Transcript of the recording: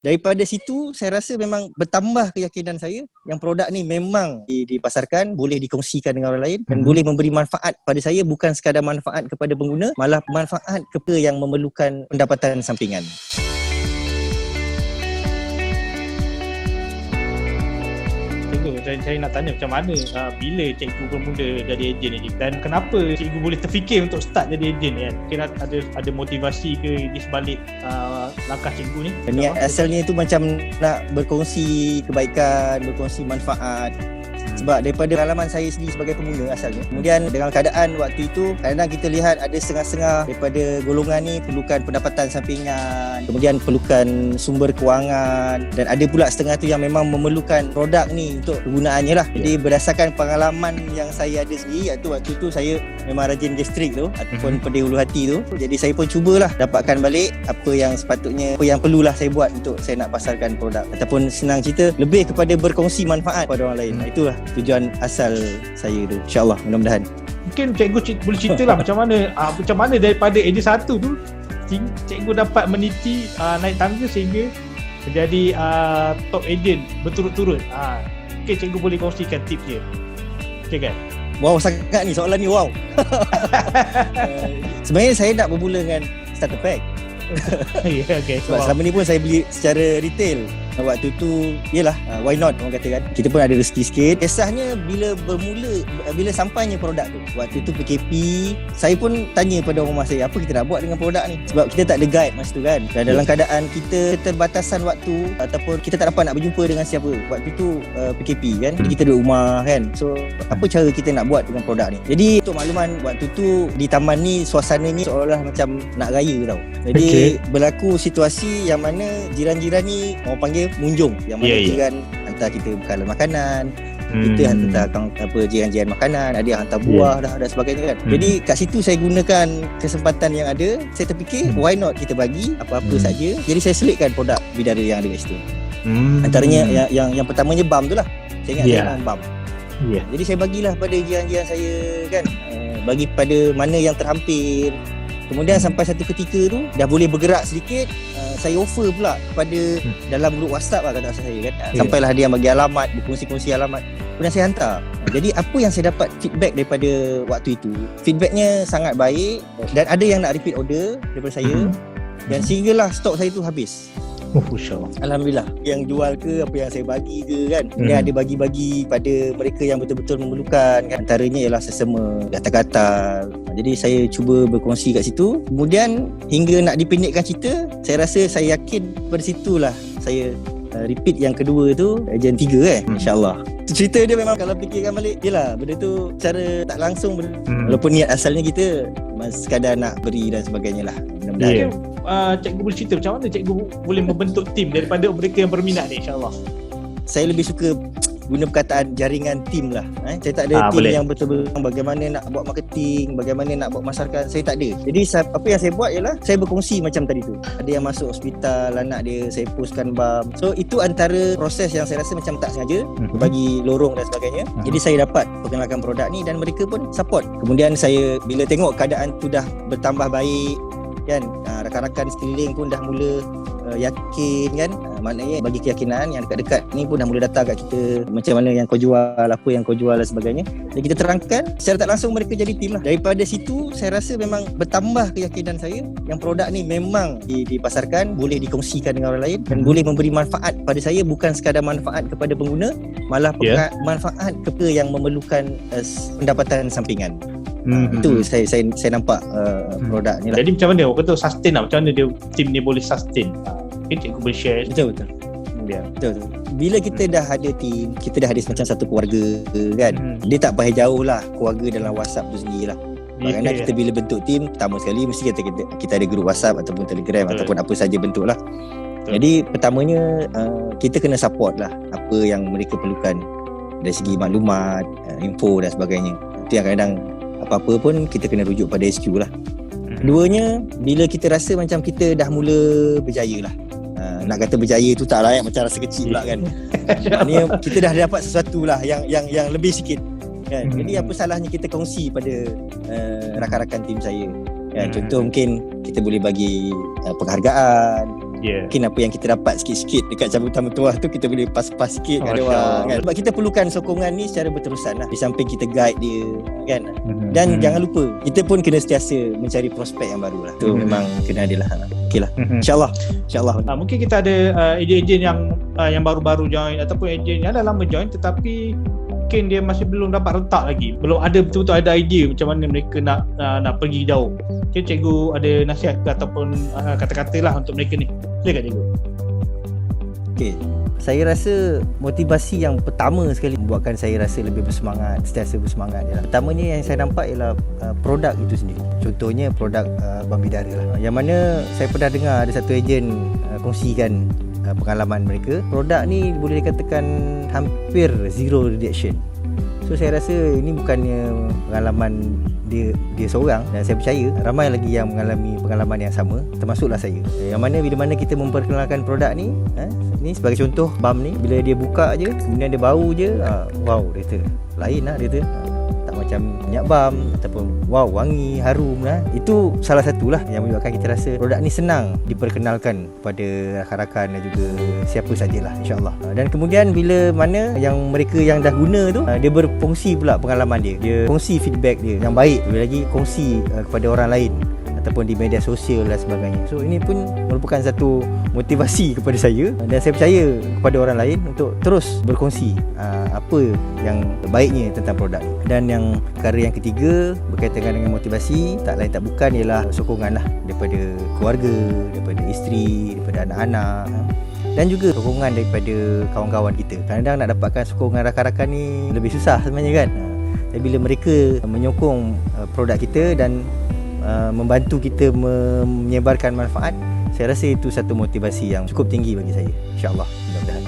Daripada situ saya rasa memang bertambah keyakinan saya yang produk ni memang dipasarkan, boleh dikongsikan dengan orang lain dan boleh memberi manfaat pada saya, bukan sekadar manfaat kepada pengguna, malah manfaat kepada yang memerlukan pendapatan sampingan. Saya nak tanya macam mana bila cikgu bermula jadi ejen ni, dan kenapa cikgu boleh terfikir untuk start jadi ejen kan? Mungkin ada motivasi ke di sebalik langkah cikgu ni? Niat asalnya itu macam nak berkongsi kebaikan, berkongsi manfaat. Sebab daripada pengalaman saya sendiri sebagai pengguna asalnya, kemudian dengan keadaan waktu itu, kadang-kadang kita lihat ada setengah-setengah daripada golongan ni perlukan pendapatan sampingan, kemudian perlukan sumber kewangan, dan ada pula setengah tu yang memang memerlukan produk ni untuk kegunaannya lah. Jadi berdasarkan pengalaman yang saya ada sendiri, iaitu waktu tu saya memang rajin gastrik tu ataupun pedih ulu hati tu, jadi saya pun cubalah dapatkan balik apa yang sepatutnya, apa yang perlulah saya buat untuk saya nak pasarkan produk, ataupun senang cerita lebih kepada berkongsi manfaat pada orang lain. Itulah tujuan asal saya tu, insyaAllah, mudah-mudahan. Mungkin cikgu boleh ceritalah macam mana daripada ejen 1 tu cikgu dapat meniti naik tangga sehingga menjadi top ejen berturut-turut. Mungkin cikgu boleh kongsikan tips dia. Okay kan? Wow, sangat ni soalan ni, wow. Sebenarnya saya nak bermula dengan starter pack. Okay. Sebab selama ni pun saya beli secara retail. Waktu tu, yelah, why not orang kata kan. Kita pun ada rezeki sikit. Kisahnya bila sampainya produk tu, waktu tu PKP, saya pun tanya pada orang rumah saya, apa kita nak buat dengan produk ni? Sebab kita tak ada guide masa tu kan. Dan dalam keadaan kita terbatasan waktu, ataupun kita tak dapat nak berjumpa dengan siapa. Waktu tu PKP kan, jadi kita duduk rumah kan. So apa cara kita nak buat dengan produk ni? Jadi untuk makluman, waktu tu di taman ni, suasana ni seolah macam nak raya tau. Jadi berlaku situasi yang mana jiran-jiran ni orang panggil munjung, yang mana jiran hantar kita bekalan makanan, kita hantar jiran-jiran makanan, ada yang hantar buah dan sebagainya kan. Jadi kat situ saya gunakan kesempatan yang ada. Saya terfikir why not kita bagi apa-apa saja. Jadi saya selitkan produk bidara yang ada kat situ. Antaranya yang pertamanya balm tu lah. Saya ingat saya balm. Jadi saya bagilah pada jiran-jiran saya kan, bagi pada mana yang terhampir. Kemudian sampai satu ketika tu dah boleh bergerak sedikit, saya offer pula kepada dalam grup WhatsApp lah kata saya kan. Sampailah dia bagi alamat, berkongsi-kongsi alamat, kemudian saya hantar. Jadi apa yang saya dapat feedback daripada waktu itu, feedbacknya sangat baik, dan ada yang nak repeat order daripada saya, dan sehinggalah stok saya tu habis. Alhamdulillah. Yang jual ke apa yang saya bagi ke kan, dia ada bagi-bagi pada mereka yang betul-betul memerlukan kan. Antaranya ialah sesama gatal-gatal. Jadi saya cuba berkongsi kat situ. Kemudian hingga nak dipendekkan cerita, saya rasa saya yakin pada situlah saya repeat yang kedua tu, ejen 3 insyaAllah. Cerita dia memang kalau fikirkan balik, yelah benda tu secara tak langsung walaupun niat asalnya kita sekadar nak beri dan sebagainya lah. Mudah-mudahan cikgu boleh cerita macam mana cikgu boleh membentuk tim daripada mereka yang berminat ni, insyaAllah. Saya lebih suka guna perkataan jaringan tim lah. Saya tak ada tim yang betul-betul bagaimana nak buat marketing, bagaimana nak buat masarkan, saya tak ada. Jadi apa yang saya buat ialah saya berkongsi macam tadi tu. Ada yang masuk hospital, anak dia saya postkan balm. So itu antara proses yang saya rasa macam tak sengaja, bagi lorong dan sebagainya. Jadi saya dapat perkenalkan produk ni dan mereka pun support. Kemudian saya bila tengok keadaan tu dah bertambah baik kan, rakan-rakan sekeliling pun dah mula yakin kan, maknanya bagi keyakinan yang dekat-dekat ni pun dah mula datang kat kita, macam mana yang kau jual, apa yang kau jual dan sebagainya. Jadi kita terangkan secara tak langsung, mereka jadi tim lah. Daripada situ saya rasa memang bertambah keyakinan saya yang produk ni memang dipasarkan, boleh dikongsikan dengan orang lain dan boleh memberi manfaat pada saya, bukan sekadar manfaat kepada pengguna, malah manfaat kepada yang memerlukan pendapatan sampingan. Itu saya nampak produk ni lah. Jadi macam mana orang kata sustain lah, macam mana dia tim ni boleh sustain? Mungkin cikgu boleh share. Betul. Bila kita dah ada tim, kita dah ada macam satu keluarga kan, dia tak payah jauh lah keluarga dalam WhatsApp tu sendiri lah. Kerana kita bila bentuk tim, pertama sekali mesti kita ada grup WhatsApp ataupun Telegram ataupun apa saja bentuk lah. Jadi pertamanya kita kena support lah apa yang mereka perlukan dari segi maklumat, info dan sebagainya. Itu yang kadang apa-apa pun kita kena rujuk pada SQ lah. Keduanya, bila kita rasa macam kita dah mula berjaya lah, nak kata berjaya tu tak layak macam rasa kecil pula kan. Maknanya kita dah dapat sesuatu lah yang lebih sikit kan. Jadi apa salahnya kita kongsi pada rakan-rakan tim saya kan. Contoh mungkin kita boleh bagi penghargaan Mungkin apa yang kita dapat sikit-sikit dekat cabutan bertuah tu kita boleh pas-pas sikit kat dia orang kan. Sebab kita perlukan sokongan ni secara berterusan lah. Di samping kita guide dia kan. Dan jangan lupa kita pun kena sentiasa mencari prospek yang baru lah. Tu memang kena ada lah. Okey lah. InsyaAllah. Mungkin kita ada ejen-ejen yang baru-baru join ataupun ejen yang dah lama join tetapi mungkin dia masih belum dapat rentak lagi, belum ada betul-betul ada idea macam mana mereka nak pergi jauh. Okay, cikgu ada nasihat ke ataupun kata-kata lah untuk mereka ni? Silakan cikgu. Okay, saya rasa motivasi yang pertama sekali membuatkan saya rasa lebih bersemangat, sentiasa bersemangat ialah, pertamanya yang saya nampak ialah produk itu sendiri. Contohnya produk Bang Bidara lah, yang mana saya pernah dengar ada satu ejen kongsikan pengalaman mereka. Produk ni boleh dikatakan hampir zero rejection. So saya rasa ini bukannya pengalaman dia seorang, dan saya percaya ramai lagi yang mengalami pengalaman yang sama, termasuklah saya. Yang mana bila mana kita memperkenalkan produk ni, ni sebagai contoh balm ni, bila dia buka je kemudian dia bau je, wow, dia kata lain lah, dia kata tak macam minyak balm ataupun wow, wangi, harum lah. Itu salah satulah yang menyebabkan kita rasa produk ni senang diperkenalkan pada rakan-rakan dan juga siapa sajalah, insyaAllah. Dan kemudian bila mana yang mereka yang dah guna tu, dia berkongsi pula pengalaman dia kongsi feedback dia yang baik, lebih lagi kongsi kepada orang lain ataupun di media sosial dan sebagainya. So ini pun merupakan satu motivasi kepada saya, dan saya percaya kepada orang lain untuk terus berkongsi apa yang baiknya tentang produk ni. Dan yang perkara yang ketiga berkaitan dengan motivasi, tak lain tak bukan ialah sokongan lah daripada keluarga, daripada isteri, daripada anak-anak, dan juga sokongan daripada kawan-kawan kita. Kadang-kadang nak dapatkan sokongan rakan-rakan ni lebih susah sebenarnya kan. Tapi bila mereka menyokong produk kita dan membantu kita menyebarkan manfaat, saya rasa itu satu motivasi yang cukup tinggi bagi saya, insyaAllah, mudah-mudahan.